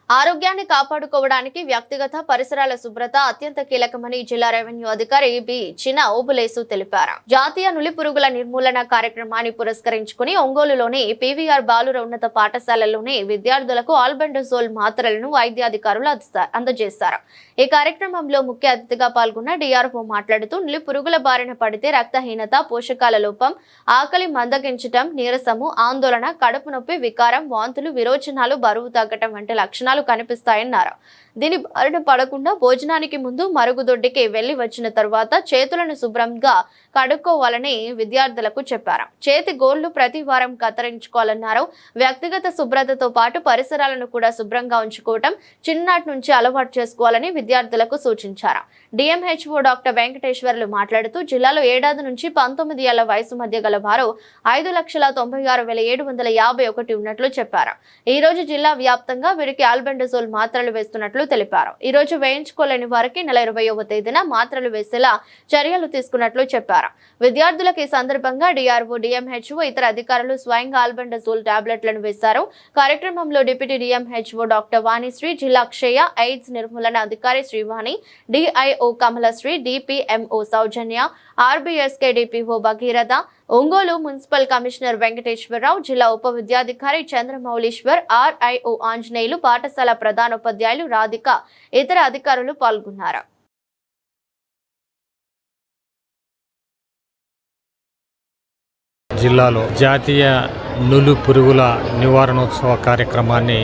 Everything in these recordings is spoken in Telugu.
ఆరోగ్యాన్ని కాపాడుకోవడానికి వ్యక్తిగత పరిసరాల శుభ్రత అత్యంత కీలకమని జిల్లా రెవెన్యూ అధికారి బి చిన్న ఓబులేసు తెలిపారు. జాతీయ నులిపురుగుల నిర్మూలన కార్యక్రమాన్ని పురస్కరించుకుని ఒంగోలులోని పీవీఆర్ బాలుర ఉన్నత పాఠశాలలోని విద్యార్థులకు ఆల్బెండజోల్ మాత్రలను వైద్యాధికారులు అందజేశారు. ఈ కార్యక్రమంలో ముఖ్య అతిథిగా పాల్గొన్న డిఆర్ఓ మాట్లాడుతూ నులిపురుగుల బారిన పడితే రక్తహీనత, పోషకాల లోపం, ఆకలి మందగించటం, నీరసము, ఆందోళన, కడుపు నొప్పి, వికారం, వాంతులు, విరోచనాలు, బరువు తగ్గటం వంటి లక్షణాలు కనిపిస్తాయన్నారు. దీని బారిన పడకుండా భోజనానికి ముందు మరుగుదొడ్డికి వెళ్లి వచ్చిన తరువాత చేతులను శుభ్రంగా కడుక్కోవాలని విద్యార్థులకు చెప్పారు. చేతి గోళ్లు ప్రతి వారం కత్తిరించుకోవాలన్నారు. వ్యక్తిగత శుభ్రతతో పాటు పరిసరాలను కూడా శుభ్రంగా ఉంచుకోవటం చిన్ననాటి నుంచి అలవాటు చేసుకోవాలని విద్యార్థులకు సూచించారు. డిఎంహెచ్ఓ డాక్టర్ వెంకటేశ్వర్లు మాట్లాడుతూ జిల్లాలో ఏడాది నుంచి 19 ఏళ్ల వయసు మధ్య గల వారు 5,96,751 ఉన్నట్లు చెప్పారు. ఈ రోజు జిల్లా వ్యాప్తంగా వీరికి ఆల్బెండజోల్ మాత్రలు వేస్తున్నట్లు తెలిపారు. ఈ రోజు వేయించుకోలేని వారికి నెల 20వ తేదీన మాత్రలు వేసేలా చర్యలు తీసుకున్నట్లు చెప్పారు. విద్యార్థులకు ఈ సందర్భంగా డిఆర్ఓ, డిఎంహెచ్ఓ, ఇతర అధికారులు స్వయంగా ఆల్బెండజోల్ టాబ్లెట్లను వేశారు. కార్యక్రమంలో డిప్యూటీ డిఎంహెచ్ఓ డాక్టర్ వాణిశ్రీ, జిల్లా క్షయ ఎయిడ్స్ నిర్మూలన అధికారి Srivani, DIO Kamalasri, DPMO Soujanya, RBSK DPO Bhageeratha, Ongole municipal commissioner Venkateswara Rao, జిల్లా ఉప విద్యాధికారి చంద్రమౌళీశ్వర్, ఆర్ఐఓ ఆంజనేయులు, పాఠశాల ప్రధానోపాధ్యాయులు రాధిక, ఇతర అధికారులు పాల్గొన్నారు. జిల్లాలో జాతీయ నులు పురుగుల నివారణోత్సవ కార్యక్రమాన్ని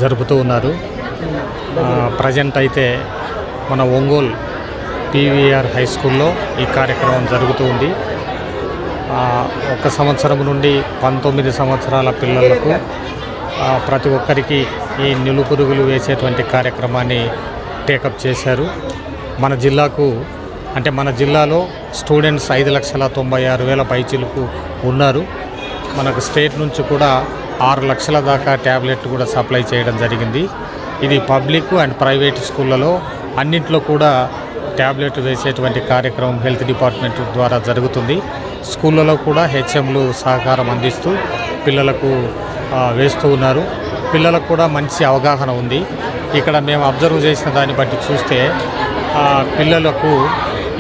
జరుపుతూ ఉన్నారు. ప్రజెంట్ అయితే మన ఒంగోలు పీవీఆర్ హై స్కూల్లో ఈ కార్యక్రమం జరుగుతూ ఉంది. 1 సంవత్సరం నుండి 19 సంవత్సరాల పిల్లలకు ప్రతి ఒక్కరికి ఈ నులు పురుగులు వేసేటువంటి కార్యక్రమాన్ని టేకప్ చేశారు. మన జిల్లాలో స్టూడెంట్స్ 5,96,000 పైచిలకు ఉన్నారు. మనకు స్టేట్ నుంచి కూడా 6 లక్షల దాకా ట్యాబ్లెట్ కూడా సప్లై చేయడం జరిగింది. ఇది పబ్లిక్ అండ్ ప్రైవేట్ స్కూళ్ళలో అన్నింటిలో కూడా ట్యాబ్లెట్ వేసేటువంటి కార్యక్రమం హెల్త్ డిపార్ట్మెంట్ ద్వారా జరుగుతుంది. స్కూళ్ళలో కూడా హెచ్ఎంలు సహకారం అందిస్తూ పిల్లలకు వేస్తూ ఉన్నారు. పిల్లలకు కూడా మంచి అవగాహన ఉంది. ఇక్కడ మేము అబ్జర్వ్ చేసిన దాన్ని బట్టి చూస్తే పిల్లలకు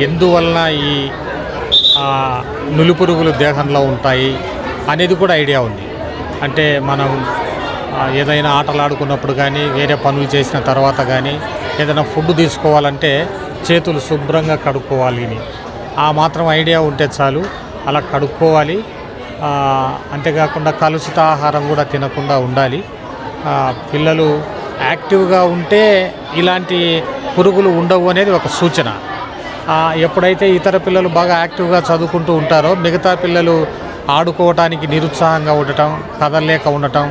ఎందువలన ఈ నులిపురుగులు దేహంలో ఉంటాయి అనేది కూడా ఐడియా ఉంది. అంటే మనం ఏదైనా ఆటలు ఆడుకున్నప్పుడు కానీ, వేరే పనులు చేసిన తర్వాత కానీ, ఏదైనా ఫుడ్ తీసుకోవాలంటే చేతులు శుభ్రంగా కడుక్కోవాలి అని ఆ మాత్రం ఐడియా ఉంటే చాలు. అలా కడుక్కోవాలి. అంతేకాకుండా కలుషిత ఆహారం కూడా తినకుండా ఉండాలి. పిల్లలు యాక్టివ్గా ఉంటే ఇలాంటి పురుగులు ఉండవు అనేది ఒక సూచన. ఎప్పుడైతే ఇతర పిల్లలు బాగా యాక్టివ్గా చదువుకుంటూ ఉంటారో మిగతా పిల్లలు ఆడుకోవటానికి నిరుత్సాహంగా ఉండటం, కదలలేక ఉండటం,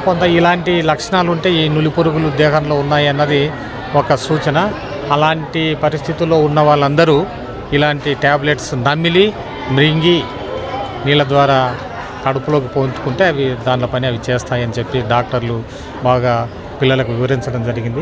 కొంత ఇలాంటి లక్షణాలు ఉంటే ఈ నులి పురుగులు దేహంలో ఉన్నాయి అన్నది ఒక సూచన. అలాంటి పరిస్థితుల్లో ఉన్న వాళ్ళందరూ ఇలాంటి ట్యాబ్లెట్స్ నమిలి మృంగి నీళ్ళ ద్వారా కడుపులోకి పోంచుకుంటే అవి దానిపైన అవి చేస్తాయని చెప్పి డాక్టర్లు బాగా పిల్లలకు వివరించడం జరిగింది.